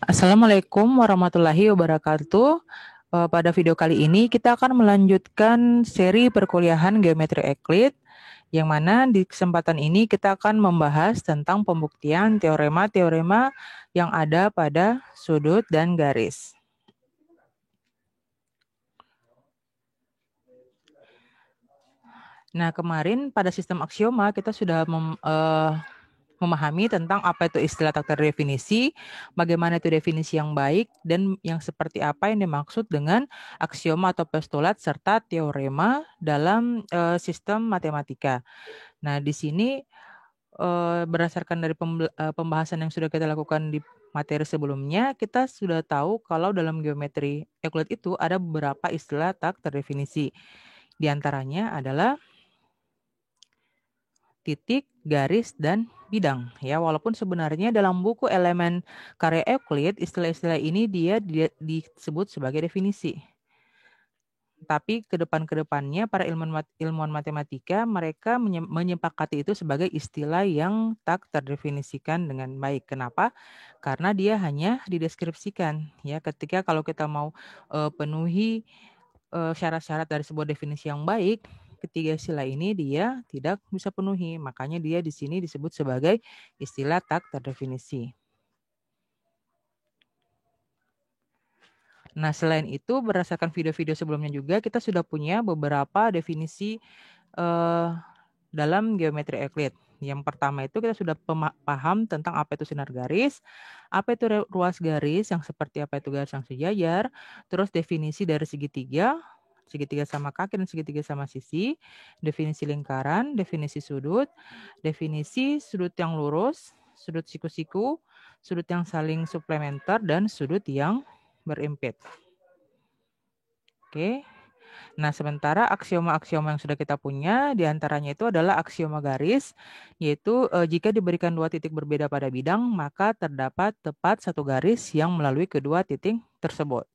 Assalamualaikum warahmatullahi wabarakatuh. Pada video kali ini kita akan melanjutkan seri perkuliahan Geometri Euclid, yang mana di kesempatan ini kita akan membahas tentang pembuktian teorema-teorema yang ada pada sudut dan garis. Nah, kemarin pada sistem aksioma kita sudah memahami tentang apa itu istilah tak terdefinisi, bagaimana itu definisi yang baik, dan yang seperti apa yang dimaksud dengan aksioma atau postulat serta teorema dalam sistem matematika. Nah, di sini berdasarkan dari pembahasan yang sudah kita lakukan di materi sebelumnya, kita sudah tahu kalau dalam geometri Euclid itu ada beberapa istilah tak terdefinisi. Di antaranya adalah titik, garis, dan bidang. Ya, walaupun sebenarnya dalam buku elemen karya Euclid, istilah-istilah ini dia disebut sebagai definisi. Tapi ke depannya para ilmuwan matematika mereka menyepakati itu sebagai istilah yang tak terdefinisikan dengan baik. Kenapa? Karena dia hanya dideskripsikan. Ya, ketika kalau kita mau penuhi syarat-syarat dari sebuah definisi yang baik, ketiga istilah ini dia tidak bisa penuhi. Makanya dia di sini disebut sebagai istilah tak terdefinisi. Nah, selain itu berdasarkan video-video sebelumnya juga kita sudah punya beberapa definisi dalam geometri Euclid. Yang pertama itu kita sudah paham tentang apa itu sinar garis, apa itu ruas garis, yang seperti apa itu garis yang sejajar, terus definisi dari segitiga, segitiga sama kaki dan segitiga sama sisi, definisi lingkaran, definisi sudut yang lurus, sudut siku-siku, sudut yang saling suplementer, dan sudut yang berimpit. Oke. Nah, sementara aksioma-aksioma yang sudah kita punya, diantaranya itu adalah aksioma garis, yaitu jika diberikan dua titik berbeda pada bidang, maka terdapat tepat satu garis yang melalui kedua titik tersebut.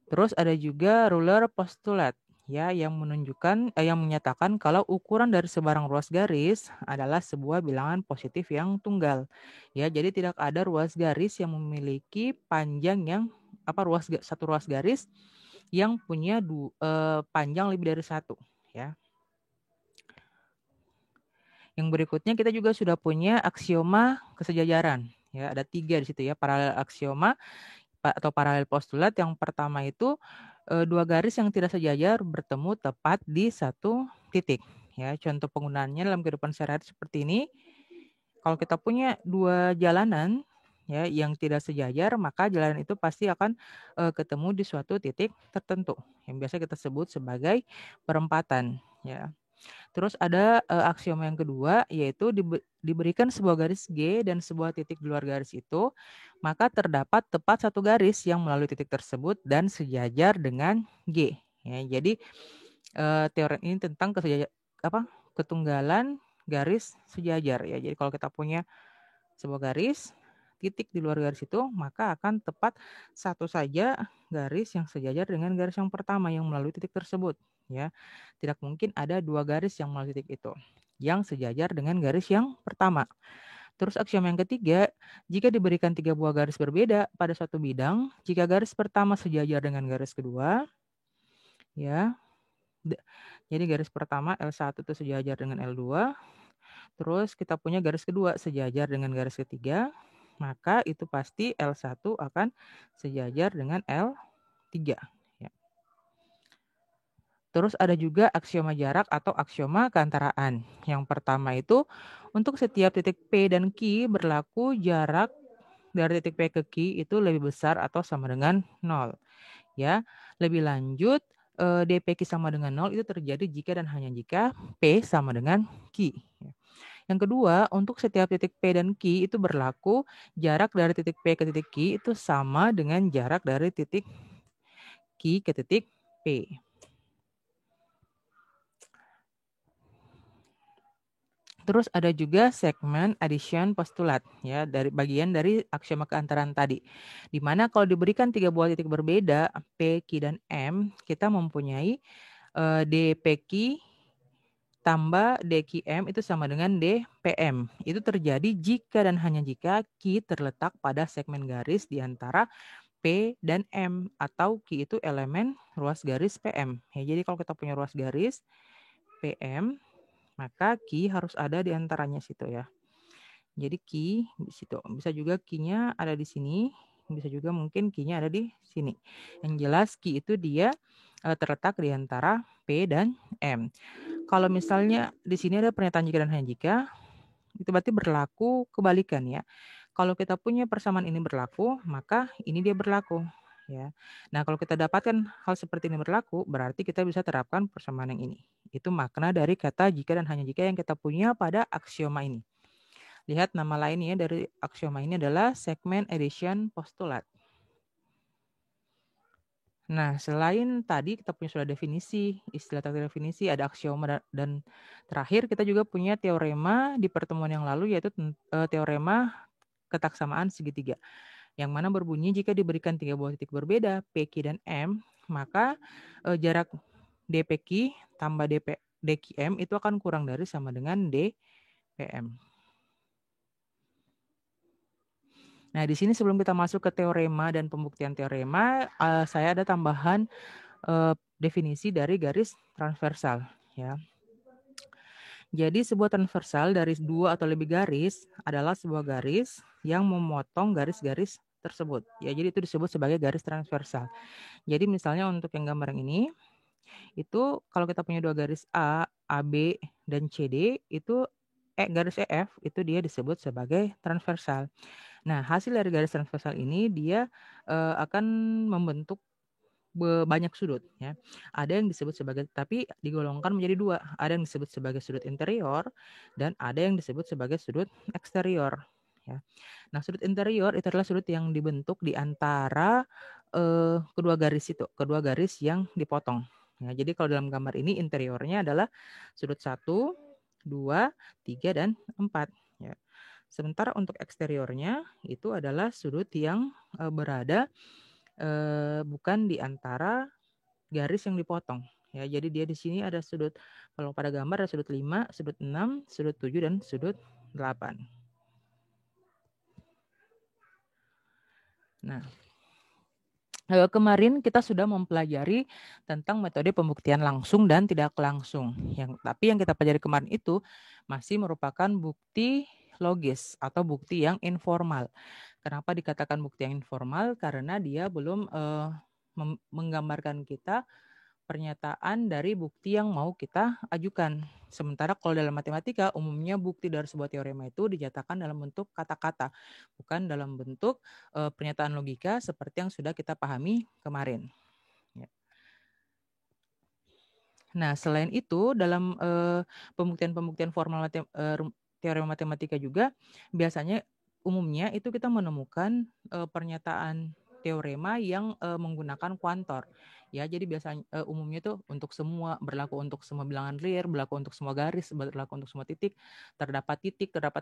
Terus ada juga ruler postulat, ya, yang menyatakan kalau ukuran dari sebarang ruas garis adalah sebuah bilangan positif yang tunggal. Ya, jadi tidak ada ruas garis yang memiliki panjang yang satu ruas garis yang punya panjang lebih dari satu, ya. Yang berikutnya kita juga sudah punya aksioma kesejajaran, ya, ada 3 di situ, ya, paralel aksioma atau paralel postulat. Yang pertama itu dua garis yang tidak sejajar bertemu tepat di satu titik, ya. Contoh penggunaannya dalam kehidupan sehari-hari seperti ini. Kalau kita punya dua jalanan, ya, yang tidak sejajar, maka jalan itu pasti akan ketemu di suatu titik tertentu yang biasa kita sebut sebagai perempatan, ya. Terus ada aksioma yang kedua, yaitu diberikan sebuah garis G dan sebuah titik di luar garis itu, maka terdapat tepat satu garis yang melalui titik tersebut dan sejajar dengan G. Ya, jadi teori ini tentang ketunggalan garis sejajar, ya. Jadi kalau kita punya sebuah garis, titik di luar garis itu, maka akan tepat satu saja garis yang sejajar dengan garis yang pertama yang melalui titik tersebut, ya. Tidak mungkin ada dua garis yang melalui titik itu yang sejajar dengan garis yang pertama. Terus aksiom yang ketiga, jika diberikan 3 buah garis berbeda pada suatu bidang, jika garis pertama sejajar dengan garis kedua, ya. Jadi garis pertama L1 itu sejajar dengan L2, terus kita punya garis kedua sejajar dengan garis ketiga, maka itu pasti L1 akan sejajar dengan L3. Ya. Terus ada juga aksioma jarak atau aksioma keantaraan. Yang pertama itu, untuk setiap titik P dan Q berlaku jarak dari titik P ke Q itu lebih besar atau sama dengan 0. Ya, lebih lanjut, dPq sama dengan 0 itu terjadi jika dan hanya jika P sama dengan Q. Yang kedua, untuk setiap titik P dan Q itu berlaku jarak dari titik P ke titik Q itu sama dengan jarak dari titik Q ke titik P. Terus ada juga segmen addition postulat, ya, dari bagian dari aksioma keantaraan tadi. Di mana kalau diberikan 3 buah titik berbeda, P, Q, dan M, kita mempunyai dPq tambah DQM itu sama dengan DPM. Itu terjadi jika dan hanya jika Q terletak pada segmen garis di antara P dan M, atau Q itu elemen ruas garis PM. Ya, jadi kalau kita punya ruas garis PM, maka Q harus ada di antaranya situ ya. Jadi Q di situ. Bisa juga Q-nya ada di sini, bisa juga mungkin Q-nya ada di sini. Yang jelas Q itu dia terletak di antara P dan M. Kalau misalnya di sini ada pernyataan jika dan hanya jika, itu berarti berlaku kebalikan ya. Kalau kita punya persamaan ini berlaku, maka ini dia berlaku ya. Nah, kalau kita dapatkan hal seperti ini berlaku, berarti kita bisa terapkan persamaan yang ini. Itu makna dari kata jika dan hanya jika yang kita punya pada aksioma ini. Lihat nama lainnya dari aksioma ini adalah segment addition postulat. Nah, selain tadi kita punya sudah definisi, istilah definisi, ada aksioma dan terakhir kita juga punya teorema di pertemuan yang lalu, yaitu teorema ketaksamaan segitiga. Yang mana berbunyi jika diberikan 3 buah titik berbeda, PQ dan M, maka jarak DPQ tambah DQM itu akan kurang dari sama dengan DPM. Nah, di sini sebelum kita masuk ke teorema dan pembuktian teorema, saya ada tambahan definisi dari garis transversal ya. Jadi sebuah transversal dari 2 atau lebih garis adalah sebuah garis yang memotong garis-garis tersebut. Ya, jadi itu disebut sebagai garis transversal. Jadi misalnya untuk yang gambar yang ini, itu kalau kita punya 2 garis A, AB, dan CD, itu garis EF itu dia disebut sebagai transversal. Nah, hasil dari garis transversal ini dia akan membentuk banyak sudut ya. Ada yang disebut sebagai, tapi digolongkan menjadi 2. Ada yang disebut sebagai sudut interior dan ada yang disebut sebagai sudut eksterior ya. Nah, sudut interior itu adalah sudut yang dibentuk di antara kedua garis itu, kedua garis yang dipotong. Ya, jadi kalau dalam gambar ini interiornya adalah sudut 1, 2, 3 dan 4 ya. Sementara untuk eksteriornya itu adalah sudut yang berada bukan di antara garis yang dipotong. Ya, jadi dia di sini ada sudut, kalau pada gambar ada sudut 5, sudut 6, sudut 7, dan sudut 8. Nah, kemarin kita sudah mempelajari tentang metode pembuktian langsung dan tidak langsung. Tapi yang kita pelajari kemarin itu masih merupakan bukti logis atau bukti yang informal. Kenapa dikatakan bukti yang informal? Karena dia belum menggambarkan kita pernyataan dari bukti yang mau kita ajukan. Sementara kalau dalam matematika, umumnya bukti dari sebuah teorema itu dinyatakan dalam bentuk kata-kata, bukan dalam bentuk pernyataan logika seperti yang sudah kita pahami kemarin. Ya. Nah, selain itu, dalam pembuktian-pembuktian formal teorema matematika juga, biasanya umumnya itu kita menemukan pernyataan teorema yang menggunakan kuantor. Ya, jadi biasanya umumnya itu untuk semua, berlaku untuk semua bilangan real, berlaku untuk semua garis, berlaku untuk semua titik, terdapat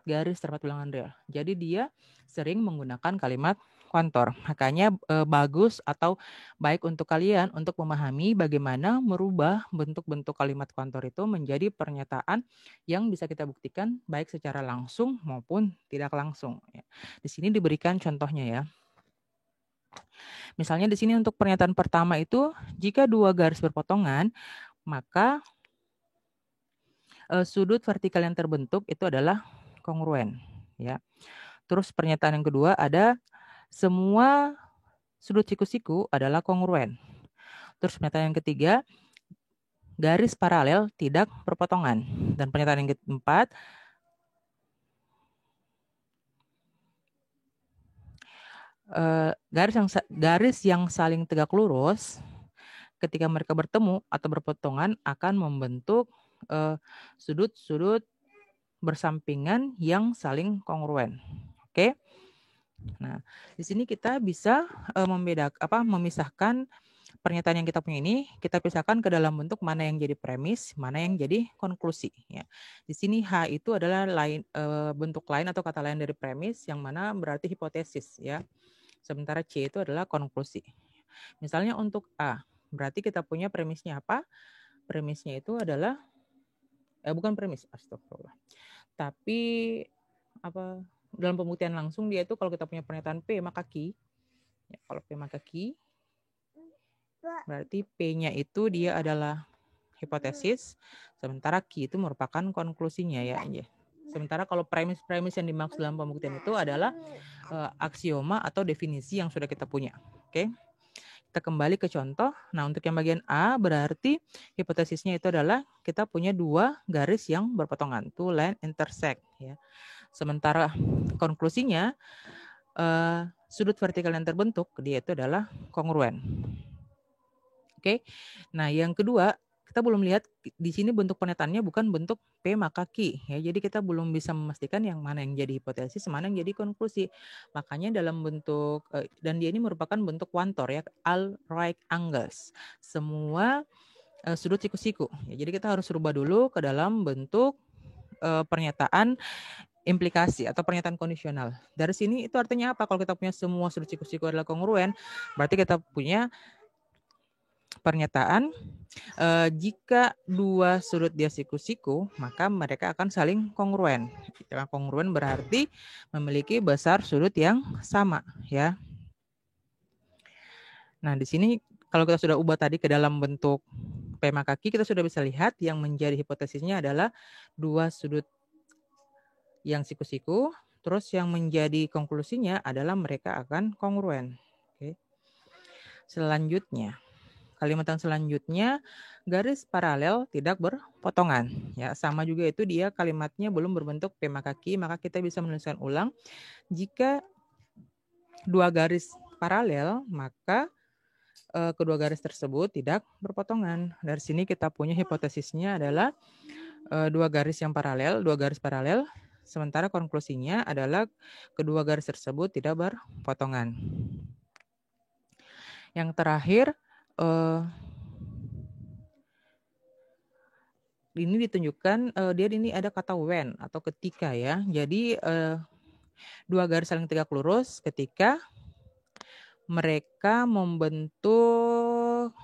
garis, terdapat bilangan real. Jadi dia sering menggunakan kalimat kuantor. Makanya bagus atau baik untuk kalian untuk memahami bagaimana merubah bentuk-bentuk kalimat kuantor itu menjadi pernyataan yang bisa kita buktikan baik secara langsung maupun tidak langsung. Di sini diberikan contohnya ya. Misalnya di sini untuk pernyataan pertama itu, jika 2 garis berpotongan, maka sudut vertikal yang terbentuk itu adalah kongruen. Ya. Terus pernyataan yang kedua ada semua sudut siku-siku adalah kongruen. Terus pernyataan yang ketiga, garis paralel tidak berpotongan. Dan pernyataan yang keempat, garis yang saling tegak lurus ketika mereka bertemu atau berpotongan akan membentuk sudut-sudut bersampingan yang saling kongruen. Oke. Nah, di sini kita bisa memisahkan pernyataan yang kita punya ini, kita pisahkan ke dalam bentuk mana yang jadi premis, mana yang jadi konklusi. Ya. Di sini H itu adalah bentuk lain atau kata lain dari premis, yang mana berarti hipotesis. Ya. Sementara C itu adalah konklusi. Misalnya untuk A, berarti kita punya premisnya apa? Premisnya itu adalah bukan premis, astagfirullah. Tapi apa dalam pembuktian langsung dia itu kalau kita punya pernyataan P maka Q. Ya, kalau P maka Q, berarti P-nya itu dia adalah hipotesis, sementara Q itu merupakan konklusinya ya. Sementara kalau premis-premis yang dimaksud dalam pembuktian itu adalah aksioma atau definisi yang sudah kita punya. Oke. Kita kembali ke contoh. Nah, untuk yang bagian A berarti hipotesisnya itu adalah kita punya dua garis yang berpotongan, two line intersect ya. Sementara konklusinya sudut vertikal yang terbentuk dia itu adalah kongruen. Oke. Nah, yang kedua, kita belum lihat di sini bentuk pernyataannya bukan bentuk P maka Q ya. Jadi kita belum bisa memastikan yang mana yang jadi hipotesis, mana yang jadi konklusi. Makanya dalam bentuk dan dia ini merupakan bentuk Cantor ya, all right angles. Semua sudut siku-siku. Ya, jadi kita harus rubah dulu ke dalam bentuk pernyataan implikasi atau pernyataan kondisional. Dari sini itu artinya apa? Kalau kita punya semua sudut siku-siku adalah kongruen, berarti kita punya pernyataan jika dua sudut dia siku-siku, maka mereka akan saling kongruen. Kongruen berarti memiliki besar sudut yang sama, ya. Nah, di sini kalau kita sudah ubah tadi ke dalam bentuk P maka Q, kita sudah bisa lihat yang menjadi hipotesisnya adalah dua sudut yang siku-siku, terus yang menjadi konklusinya adalah mereka akan kongruen. Oke. Selanjutnya, kalimat yang selanjutnya, garis paralel tidak berpotongan. Ya, sama juga itu dia kalimatnya belum berbentuk P maka Q, maka kita bisa menuliskan ulang. Jika dua garis paralel, maka kedua garis tersebut tidak berpotongan. Dari sini kita punya hipotesisnya adalah dua garis paralel, sementara konklusinya adalah kedua garis tersebut tidak berpotongan. Yang terakhir, ini ditunjukkan dia ini ada kata when atau ketika ya. Jadi dua garis saling tegak lurus ketika mereka membentuk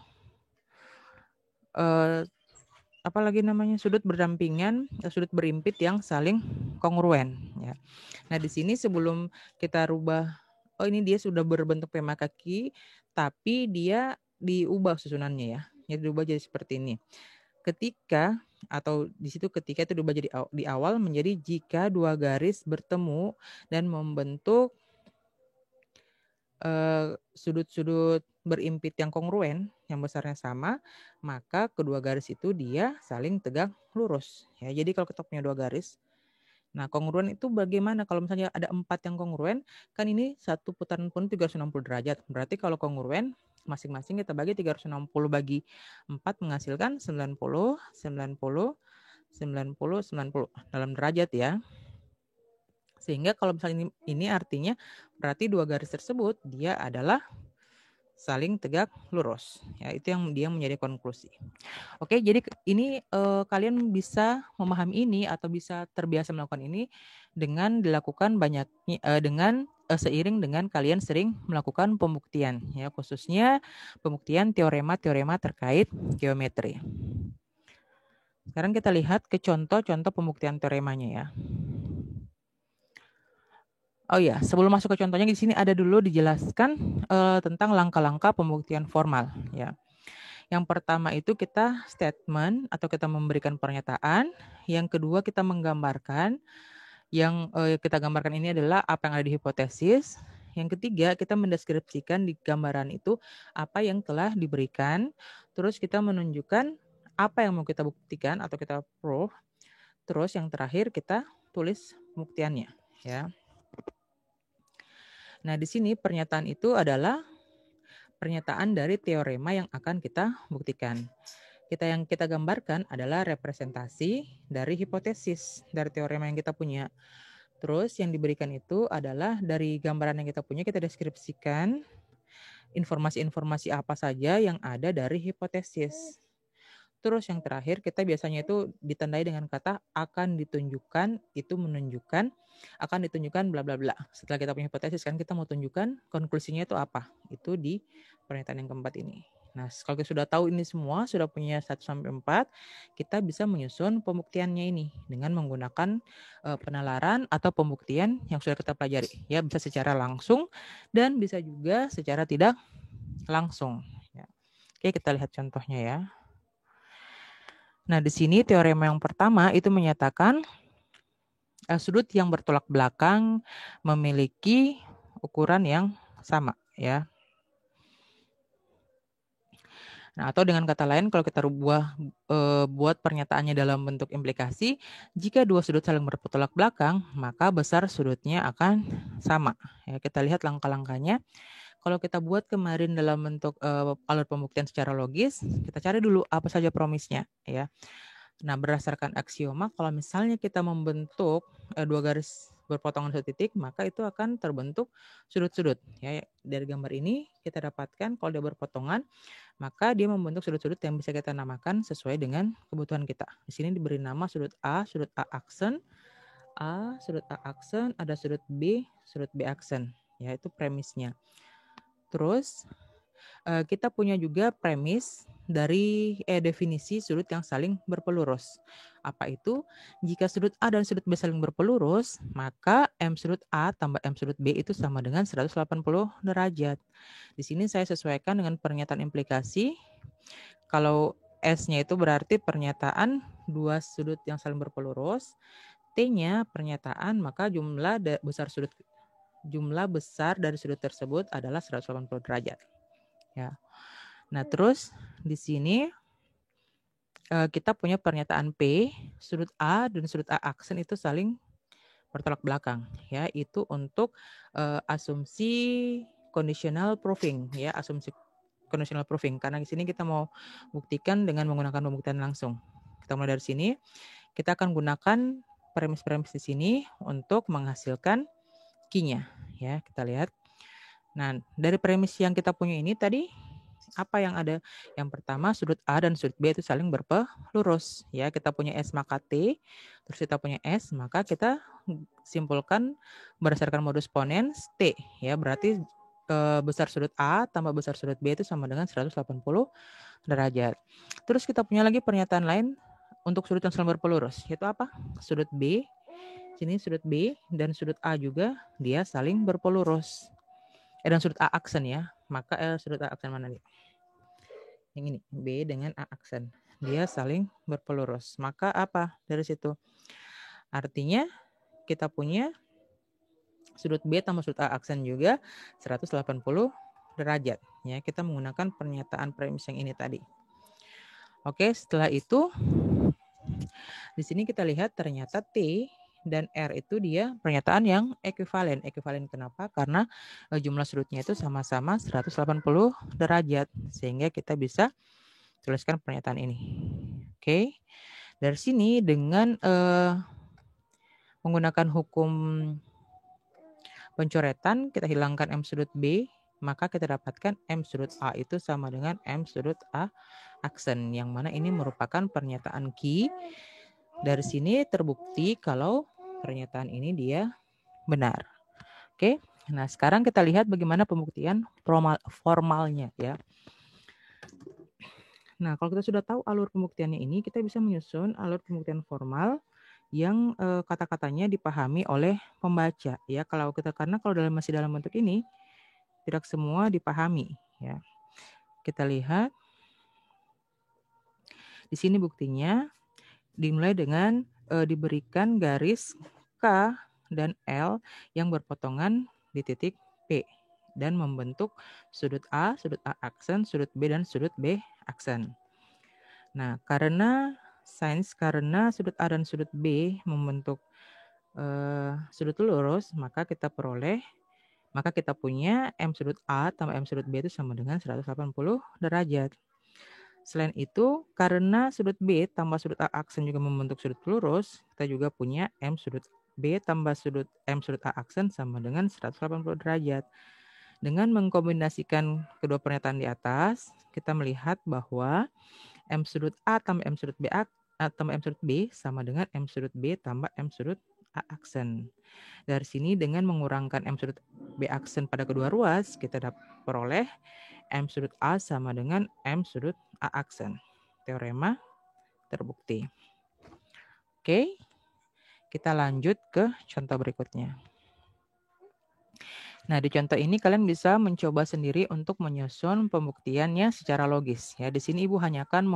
sudut berdampingan, sudut berimpit yang saling kongruen ya. Nah, di sini sebelum kita rubah, ini dia sudah berbentuk P maka Q, tapi dia diubah susunannya ya. Ya diubah jadi seperti ini. Ketika atau di situ ketika itu diubah jadi di awal menjadi jika dua garis bertemu dan membentuk sudut-sudut berimpit yang kongruen, yang besarnya sama, maka kedua garis itu dia saling tegak lurus. Ya, jadi kalau kita punya dua garis, nah kongruen itu bagaimana? Kalau misalnya ada 4 yang kongruen, kan ini satu putaran pun 360 derajat. Berarti kalau kongruen, masing-masing kita bagi 360 bagi 4 menghasilkan 90, 90, 90, 90 dalam derajat ya. Sehingga kalau misalnya ini artinya berarti dua garis tersebut dia adalah saling tegak lurus. Ya, itu yang dia menjadi konklusi. Oke, jadi ini kalian bisa memahami ini atau bisa terbiasa melakukan ini dengan dilakukan seiring dengan kalian sering melakukan pembuktian ya, khususnya pembuktian teorema-teorema terkait geometri. Sekarang kita lihat ke contoh-contoh pembuktian teoremanya ya. Oh ya, sebelum masuk ke contohnya di sini ada dulu dijelaskan tentang langkah-langkah pembuktian formal ya. Yang pertama itu kita statement atau kita memberikan pernyataan. Yang kedua kita menggambarkan. Yang kita gambarkan ini adalah apa yang ada di hipotesis. Yang ketiga kita mendeskripsikan di gambaran itu apa yang telah diberikan. Terus kita menunjukkan apa yang mau kita buktikan atau kita prove. Terus yang terakhir kita tulis pembuktiannya ya. Nah, di sini pernyataan itu adalah pernyataan dari teorema yang akan kita buktikan. Yang kita gambarkan adalah representasi dari hipotesis dari teorema yang kita punya. Terus yang diberikan itu adalah dari gambaran yang kita punya, kita deskripsikan informasi-informasi apa saja yang ada dari hipotesis. Terus yang terakhir kita biasanya itu ditandai dengan kata akan ditunjukkan, itu menunjukkan, akan ditunjukkan bla bla bla. Setelah kita punya hipotesis kan kita mau tunjukkan konklusinya itu apa. Itu di pernyataan yang keempat ini. Nah, kalau kita sudah tahu ini semua, sudah punya 1-4, kita bisa menyusun pembuktiannya ini dengan menggunakan penalaran atau pembuktian yang sudah kita pelajari. Ya, bisa secara langsung dan bisa juga secara tidak langsung. Ya. Oke, kita lihat contohnya ya. Nah, di sini teorema yang pertama itu menyatakan sudut yang bertolak belakang memiliki ukuran yang sama, ya. Nah, atau dengan kata lain, kalau kita buat pernyataannya dalam bentuk implikasi, jika dua sudut saling bertolak belakang, maka besar sudutnya akan sama. Ya, kita lihat langkah-langkahnya. Kalau kita buat kemarin dalam bentuk alur pembuktian secara logis, kita cari dulu apa saja promisnya, ya. Nah, berdasarkan aksioma, kalau misalnya kita membentuk dua garis berpotongan satu titik, maka itu akan terbentuk sudut-sudut. Ya, dari gambar ini kita dapatkan kalau dia berpotongan, maka dia membentuk sudut-sudut yang bisa kita namakan sesuai dengan kebutuhan kita. Di sini diberi nama sudut A aksen, sudut A aksen, ada sudut B aksen. Ya, itu premisnya. Terus kita punya juga premis dari definisi sudut yang saling berpelurus. Apa itu? Jika sudut A dan sudut B saling berpelurus, maka M sudut A tambah M sudut B itu sama dengan 180 derajat. Di sini saya sesuaikan dengan pernyataan implikasi. Kalau S-nya itu berarti pernyataan dua sudut yang saling berpelurus. T-nya pernyataan, maka jumlah besar dari sudut tersebut adalah 180 derajat. Ya. Nah, terus di sini kita punya pernyataan P, sudut A dan sudut A aksen itu saling bertolak belakang, ya. Itu untuk asumsi conditional proving, ya, asumsi conditional proving. Karena di sini kita mau buktikan dengan menggunakan pembuktian langsung. Kita mulai dari sini. Kita akan gunakan premis-premis di sini untuk menghasilkan key-nya, ya. Kita lihat. Nah, dari premis yang kita punya ini tadi, apa yang ada? Yang pertama, sudut A dan sudut B itu saling berpelurus. Ya, kita punya S maka T, terus kita punya S, maka kita simpulkan berdasarkan modus ponens T. Ya, berarti besar sudut A tambah besar sudut B itu sama dengan 180 derajat. Terus kita punya lagi pernyataan lain untuk sudut yang saling berpelurus, yaitu apa? Sudut B, sini sudut B dan sudut A juga dia saling berpelurus. Dan sudut A aksen ya, maka sudut A aksen mana nih? Yang ini, B dengan A aksen. Dia saling berpelurus. Maka apa dari situ? Artinya kita punya sudut B tambah sudut A aksen juga 180 derajat. Ya, kita menggunakan pernyataan premis yang ini tadi. Oke, setelah itu di sini kita lihat ternyata T dan R itu dia pernyataan yang ekuivalen. Ekuivalen kenapa? Karena jumlah sudutnya itu sama-sama 180 derajat. Sehingga kita bisa tuliskan pernyataan ini. Oke. Dari sini dengan menggunakan hukum pencoretan, kita hilangkan M sudut B, maka kita dapatkan M sudut A itu sama dengan M sudut A aksen. Yang mana ini merupakan pernyataan key. Dari sini terbukti kalau pernyataan ini dia benar. Oke. Nah, sekarang kita lihat bagaimana pembuktian formalnya ya. Nah, kalau kita sudah tahu alur pembuktiannya ini, kita bisa menyusun alur pembuktian formal yang kata-katanya dipahami oleh pembaca ya. Karena kalau masih dalam bentuk ini tidak semua dipahami ya. Kita lihat di sini buktinya dimulai dengan diberikan garis K dan L yang berpotongan di titik P dan membentuk sudut A aksen, sudut B dan sudut B aksen. Nah, karena sudut A dan sudut B membentuk sudut lurus, maka kita punya M sudut A tambah M sudut B itu sama dengan 180 derajat. Selain itu, karena sudut B tambah sudut A aksen juga membentuk sudut lurus, kita juga punya M sudut B tambah sudut M sudut A aksen sama dengan 180 derajat. Dengan mengkombinasikan kedua pernyataan di atas, kita melihat bahwa M sudut A tambah M sudut B tambah M sudut B sama dengan M sudut B tambah M sudut A aksen. Dari sini dengan mengurangkan M sudut B aksen pada kedua ruas, kita dapat peroleh M sudut A sama dengan M sudut A aksen. Teorema terbukti. Oke, kita lanjut ke contoh berikutnya. Nah, di contoh ini kalian bisa mencoba sendiri untuk menyusun pembuktiannya secara logis. Ya, di sini Ibu hanya akan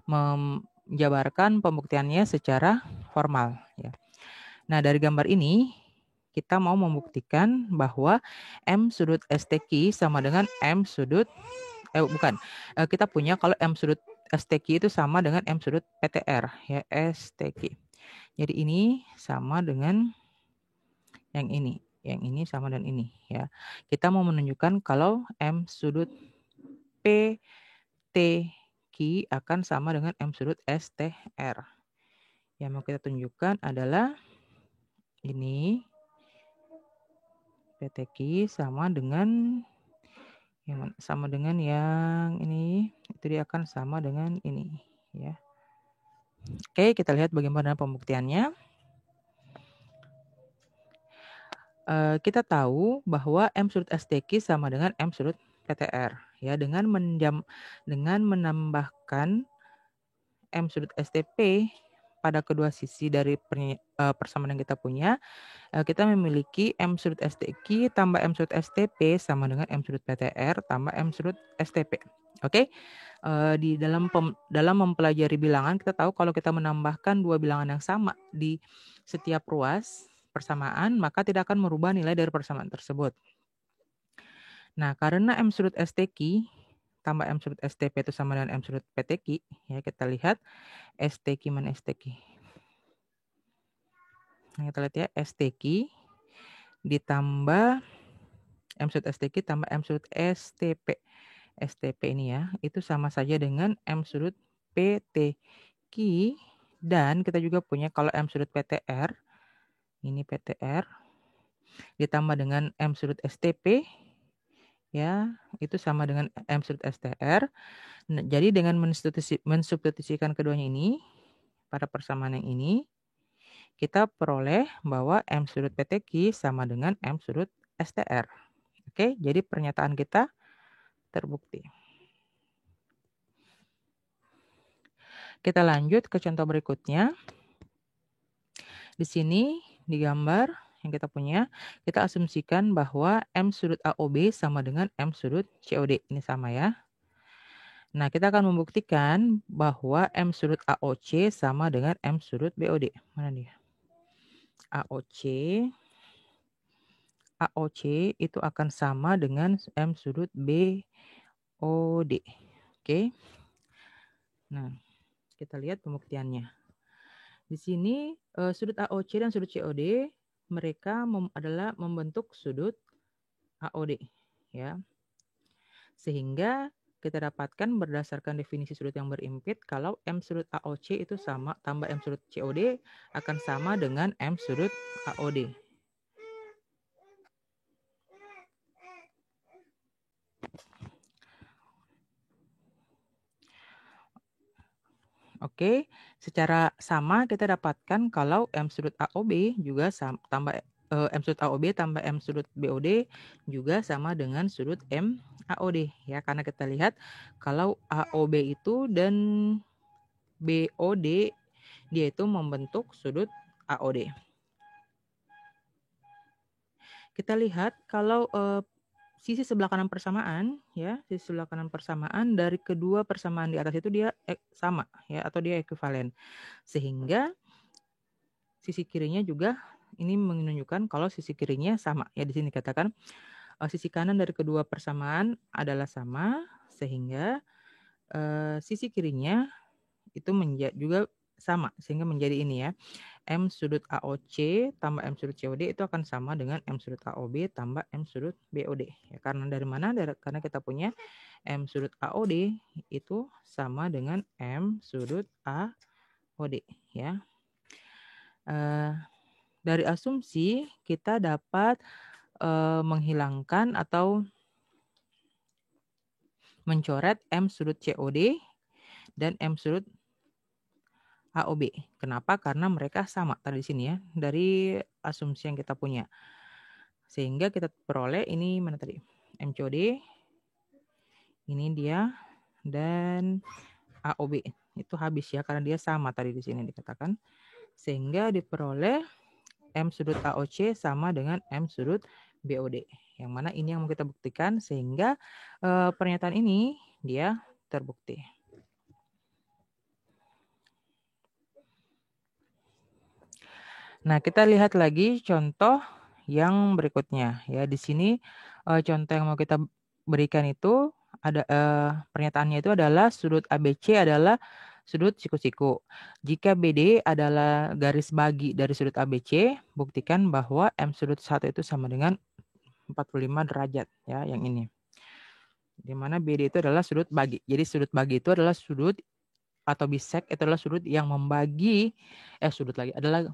menjabarkan pembuktiannya secara formal. Ya. Nah, dari gambar ini kita mau membuktikan bahwa M sudut STQ sama dengan M sudut kita punya kalau M sudut STQ itu sama dengan M sudut PTR ya, STQ. Jadi ini sama dengan yang ini sama dengan ini ya. Kita mau menunjukkan kalau M sudut PTQ akan sama dengan M sudut STR. Yang mau kita tunjukkan adalah ini PTQ sama dengan yang ini, itu dia akan sama dengan ini ya. Oke, kita lihat bagaimana pembuktiannya. Kita tahu bahwa M sudut STQ sama dengan M sudut PTR ya, dengan menambahkan M sudut STP pada kedua sisi dari persamaan yang kita punya, kita memiliki M sudut STQ tambah M sudut STP sama dengan M sudut PTR tambah M sudut STP. Oke, di dalam mempelajari bilangan kita tahu kalau kita menambahkan dua bilangan yang sama di setiap ruas persamaan, maka tidak akan merubah nilai dari persamaan tersebut. Nah, karena M sudut STQ tambah M sudut STP itu sama dengan M sudut PTQ, ya kita lihat STQ mana STQ. Nah, kita lihat ya, STQ ditambah M sudut STQ tambah M sudut STP. STP ini ya, itu sama saja dengan M sudut PTQ, dan kita juga punya kalau M sudut PTR, ini PTR, ditambah dengan M sudut STP, ya, itu sama dengan M sudut STR. Nah, jadi dengan mensubstitusikan keduanya ini pada persamaan yang ini, kita peroleh bahwa M sudut PTQ sama dengan M sudut STR. Oke, jadi pernyataan kita terbukti. Kita lanjut ke contoh berikutnya. Di sini di gambar yang kita punya, kita asumsikan bahwa M sudut AOB sama dengan M sudut COD. Ini sama ya. Nah, kita akan membuktikan bahwa M sudut AOC sama dengan M sudut BOD. Mana dia? AOC itu akan sama dengan M sudut BOD. Oke. Nah, kita lihat pembuktiannya. Di sini sudut AOC dan sudut COD mereka adalah membentuk sudut AOD ya. Sehingga kita dapatkan berdasarkan definisi sudut yang berimpit kalau M sudut AOC itu sama tambah M sudut COD akan sama dengan M sudut AOD. Oke, secara sama kita dapatkan kalau M sudut AOB juga tambah M sudut AOB tambah M sudut BOD juga sama dengan sudut M AOD ya, karena kita lihat kalau AOB itu dan BOD dia itu membentuk sudut AOD. Kita lihat kalau sisi sebelah kanan persamaan ya, sisi sebelah kanan persamaan dari kedua persamaan di atas itu dia sama ya, atau dia ekuivalen. Sehingga sisi kirinya juga ini menunjukkan kalau sisi kirinya sama ya. Di sini katakan sisi kanan dari kedua persamaan adalah sama, sehingga sisi kirinya itu juga sama, sehingga menjadi ini ya, M sudut AOC tambah M sudut COD itu akan sama dengan M sudut AOB tambah M sudut BOD ya. Karena dari mana? Karena kita punya M sudut AOD itu sama dengan M sudut AOD ya. Dari asumsi kita dapat menghilangkan atau mencoret M sudut COD dan M sudut AOB. Kenapa? Karena mereka sama tadi di sini ya, dari asumsi yang kita punya. Sehingga kita peroleh ini mana tadi? M COD Ini dia, dan AOB itu habis ya, karena dia sama tadi di sini dikatakan. Sehingga diperoleh M sudut AOC sama dengan M sudut BOD. Yang mana ini yang mau kita buktikan, sehingga pernyataan ini dia terbukti. Nah, kita lihat lagi contoh yang berikutnya ya. Di sini contoh yang mau kita berikan itu ada pernyataannya itu adalah sudut ABC adalah sudut siku-siku. Jika BD adalah garis bagi dari sudut ABC, buktikan bahwa M sudut 1 itu sama dengan 45 derajat ya, yang ini. Di mana BD itu adalah sudut bagi. Jadi sudut bagi itu adalah sudut atau bisek itu adalah sudut yang membagi sudut lagi adalah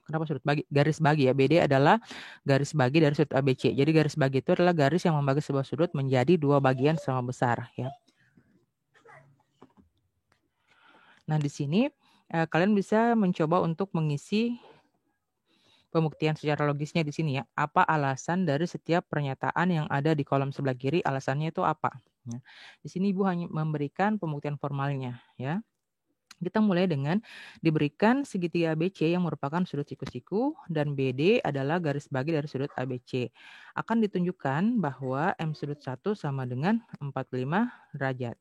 kenapa sudut bagi? Garis bagi ya. BD adalah garis bagi dari sudut ABC. Jadi garis bagi itu adalah garis yang membagi sebuah sudut menjadi dua bagian sama besar ya. Nah, di sini kalian bisa mencoba untuk mengisi pembuktian secara logisnya di sini ya. Apa alasan dari setiap pernyataan yang ada di kolom sebelah kiri? Alasannya itu apa? Ya. Di sini Ibu hanya memberikan pembuktian formalnya ya. Kita mulai dengan diberikan segitiga ABC yang merupakan sudut siku-siku dan BD adalah garis bagi dari sudut ABC. Akan ditunjukkan bahwa M sudut 1 sama dengan 45 derajat.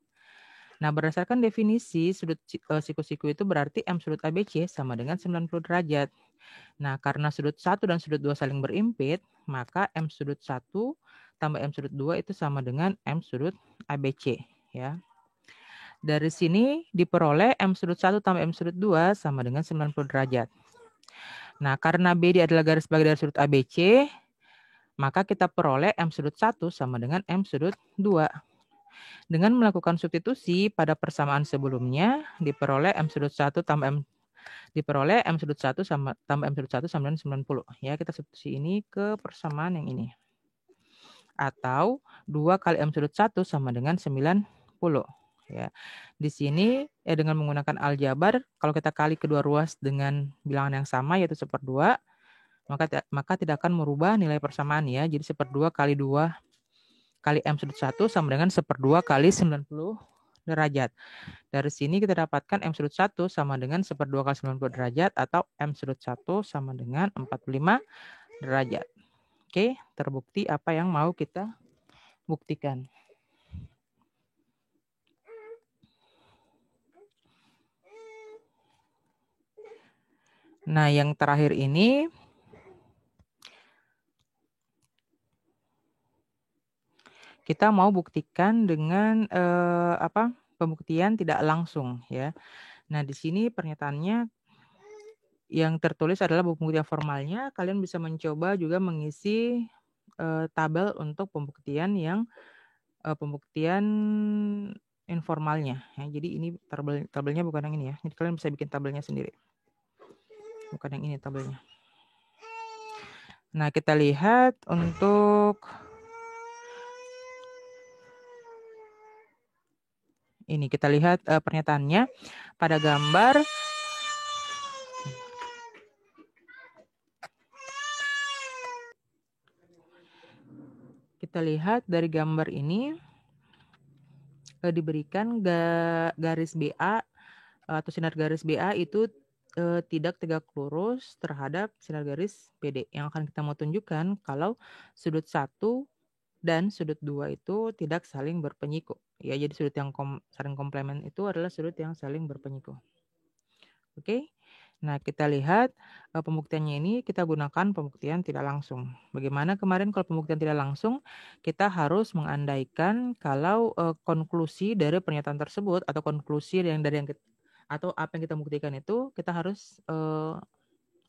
Nah, berdasarkan definisi sudut siku-siku itu berarti M sudut ABC sama dengan 90 derajat. Nah, karena sudut 1 dan sudut 2 saling berimpit, maka M sudut 1 tambah M sudut 2 itu sama dengan M sudut ABC ya. Dari sini diperoleh M sudut 1 tambah M sudut 2 sama dengan 90 derajat. Nah, karena BD adalah garis bagi dari sudut ABC, maka kita peroleh M sudut 1 sama dengan M sudut 2. Dengan melakukan substitusi pada persamaan sebelumnya, diperoleh M sudut 1 tambah M sudut 1 sama tambah M sudut 1 sama dengan 90. Ya, kita substitusi ini ke persamaan yang ini. Atau 2 kali M sudut 1 sama dengan 90. Ya. Di sini dengan menggunakan aljabar, kalau kita kali kedua ruas dengan bilangan yang sama yaitu 1/2, maka tidak akan merubah nilai persamaan ya. Jadi 1/2 kali 2 kali M sudut 1 sama dengan 1/2 kali 90 derajat. Dari sini kita dapatkan M sudut 1 sama dengan 1/2 kali 90 derajat atau M sudut 1 sama dengan 45 derajat. Oke, terbukti apa yang mau kita buktikan. Nah, yang terakhir ini kita mau buktikan dengan pembuktian tidak langsung ya. Nah, di sini pernyataannya yang tertulis adalah pembuktian formalnya. Kalian bisa mencoba juga mengisi tabel untuk pembuktian yang pembuktian informalnya ya. Jadi ini tabelnya bukan yang ini ya. Jadi kalian bisa bikin tabelnya sendiri. Bukan yang ini tabelnya. Nah, kita lihat untuk ini, kita lihat pernyataannya pada gambar. Kita lihat dari gambar ini diberikan garis BA atau sinar garis BA itu tidak tegak lurus terhadap sinar garis PD. Yang akan kita mau tunjukkan kalau sudut 1 dan sudut 2 itu tidak saling berpenyiku. Ya, jadi sudut yang saling komplement itu adalah sudut yang saling berpenyiku. Oke. Nah, kita lihat pembuktiannya ini kita gunakan pembuktian tidak langsung. Bagaimana kemarin kalau pembuktian tidak langsung, kita harus mengandaikan kalau konklusi dari pernyataan tersebut atau konklusi atau apa yang kita buktikan itu kita harus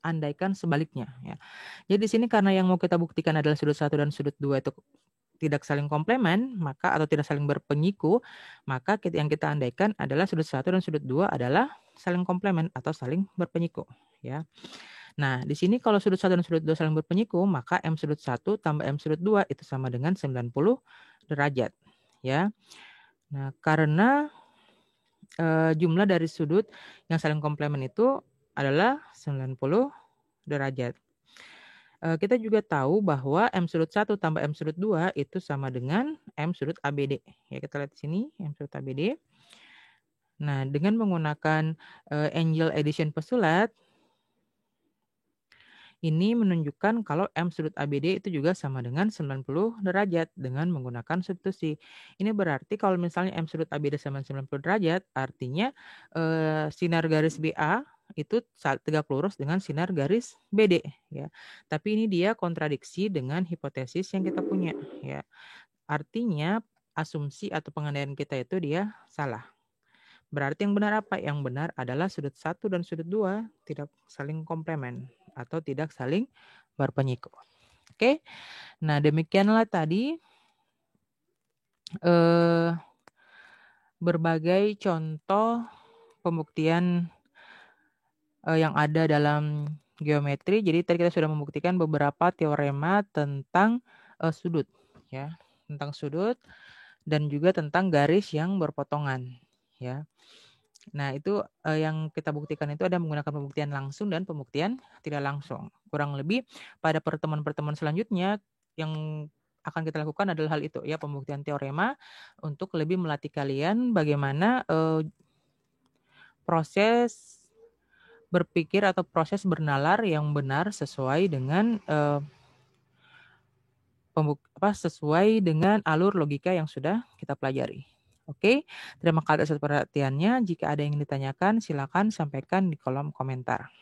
andaikan sebaliknya ya. Jadi di sini karena yang mau kita buktikan adalah sudut 1 dan sudut 2 itu tidak saling komplement, maka atau tidak saling berpenyiku, maka yang kita andaikan adalah sudut 1 dan sudut 2 adalah saling komplement atau saling berpenyiku ya. Nah, di sini kalau sudut 1 dan sudut 2 saling berpenyiku, maka M sudut 1 tambah M sudut 2 itu sama dengan 90 derajat ya. Nah, karena jumlah dari sudut yang saling komplement itu adalah 90 derajat. Kita juga tahu bahwa M sudut 1 tambah M sudut 2 itu sama dengan M sudut ABD. Ya, kita lihat di sini M sudut ABD. Nah, dengan menggunakan Angel addition postulat, ini menunjukkan kalau M sudut ABD itu juga sama dengan 90 derajat dengan menggunakan substitusi. Ini berarti kalau misalnya M sudut ABD sama 90 derajat, artinya sinar garis BA itu tegak lurus dengan sinar garis BD, ya. Tapi ini dia kontradiksi dengan hipotesis yang kita punya, ya. Artinya asumsi atau pengandaian kita itu dia salah. Berarti yang benar apa? Yang benar adalah sudut 1 dan sudut 2 tidak saling komplement atau tidak saling berpenyiku. Oke. Nah, demikianlah tadi berbagai contoh pembuktian yang ada dalam geometri. Jadi tadi kita sudah membuktikan beberapa teorema tentang sudut, ya, tentang sudut dan juga tentang garis yang berpotongan, ya. Nah, itu yang kita buktikan itu ada menggunakan pembuktian langsung dan pembuktian tidak langsung. Kurang lebih pada pertemuan-pertemuan selanjutnya yang akan kita lakukan adalah hal itu, ya, pembuktian teorema untuk lebih melatih kalian bagaimana proses berpikir atau proses bernalar yang benar sesuai dengan sesuai dengan alur logika yang sudah kita pelajari. Oke, terima kasih atas perhatiannya. Jika ada yang ditanyakan, silakan sampaikan di kolom komentar.